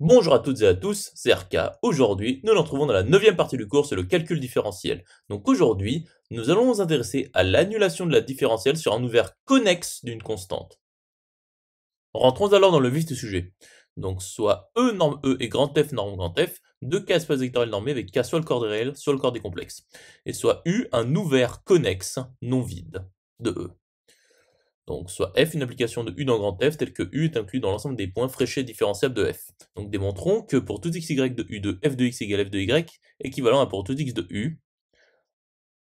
Bonjour à toutes et à tous, c'est RK. Aujourd'hui, nous nous retrouvons dans la 9e partie du cours sur le calcul différentiel. Donc aujourd'hui, nous allons nous intéresser à l'annulation de la différentielle sur un ouvert connexe d'une constante. Rentrons alors dans le vif du sujet. Donc soit E norme E et grand F norme grand F, deux cas espace vectoriel normé avec K soit le corps des réels, soit le corps des complexes. Et soit U un ouvert connexe non vide de E. Donc, soit f une application de u dans grand F telle que u est inclus dans l'ensemble des points fléchés différenciables de f. Donc, démontrons que pour tout x, y de u de f de x égale f de y, équivalent à pour tout x de u,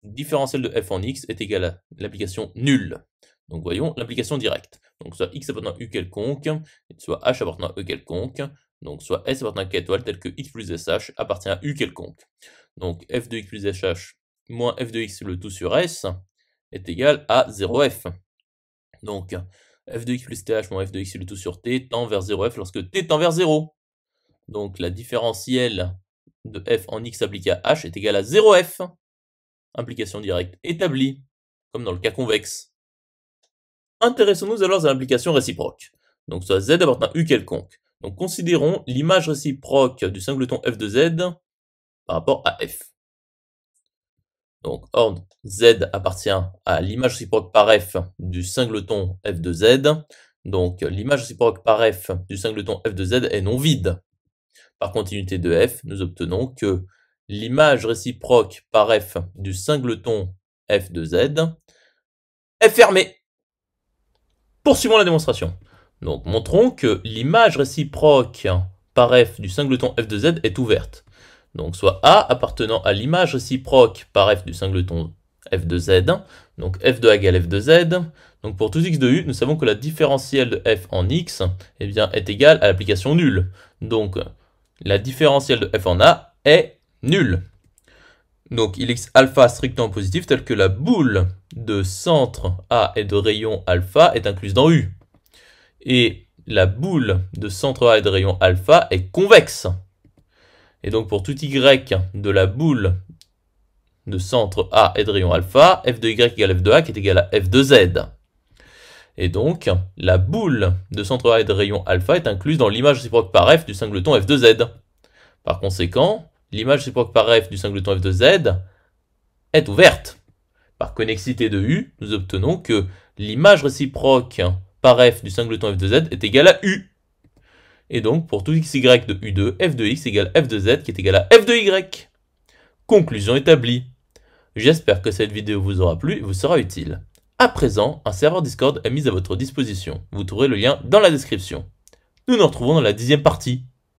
différentiel de f en x est égal à l'application nulle. Donc, voyons l'application directe. Donc, soit x appartenant à u quelconque, soit h appartenant à e quelconque, donc soit s appartenant à k étoile tel que x plus sh appartient à u quelconque. Donc, f de x plus sh moins f de x le tout sur s est égal à 0f. Donc, f de x plus th moins f de x le tout sur t tend vers 0f lorsque t tend vers 0. Donc, la différentielle de f en x appliquée à h est égale à 0f. Implication directe établie, comme dans le cas convexe. Intéressons-nous alors à l'implication réciproque. Donc, soit z appartenant à u quelconque. Donc, considérons l'image réciproque du singleton f de z par rapport à f. Donc, ordre z appartient à l'image réciproque par f du singleton f de z. Donc, l'image réciproque par f du singleton f de z est non vide. Par continuité de f, nous obtenons que l'image réciproque par f du singleton f de z est fermée. Poursuivons la démonstration. Donc, montrons que l'image réciproque par f du singleton f de z est ouverte. Donc, soit A appartenant à l'image réciproque par f du singleton f de z, donc f de a égale f de z. Donc, pour tout x de u, nous savons que la différentielle de f en x est égale à l'application nulle. Donc, la différentielle de f en a est nulle. Donc, il existe alpha strictement positif tel que la boule de centre A et de rayon alpha est incluse dans U. Et la boule de centre A et de rayon alpha est convexe. Et donc, pour tout y de la boule de centre A et de rayon alpha, f de y égale f de a qui est égal à f de z. Et donc, la boule de centre A et de rayon alpha est incluse dans l'image réciproque par f du singleton f de z. Par conséquent, l'image réciproque par f du singleton f de z est ouverte. Par connexité de U, nous obtenons que l'image réciproque par f du singleton f de z est égale à U. Et donc, pour tout xy de u de f de x égale f de z qui est égal à f de y. Conclusion établie. J'espère que cette vidéo vous aura plu et vous sera utile. À présent, un serveur Discord est mis à votre disposition. Vous trouverez le lien dans la description. Nous nous retrouvons dans la 10e partie.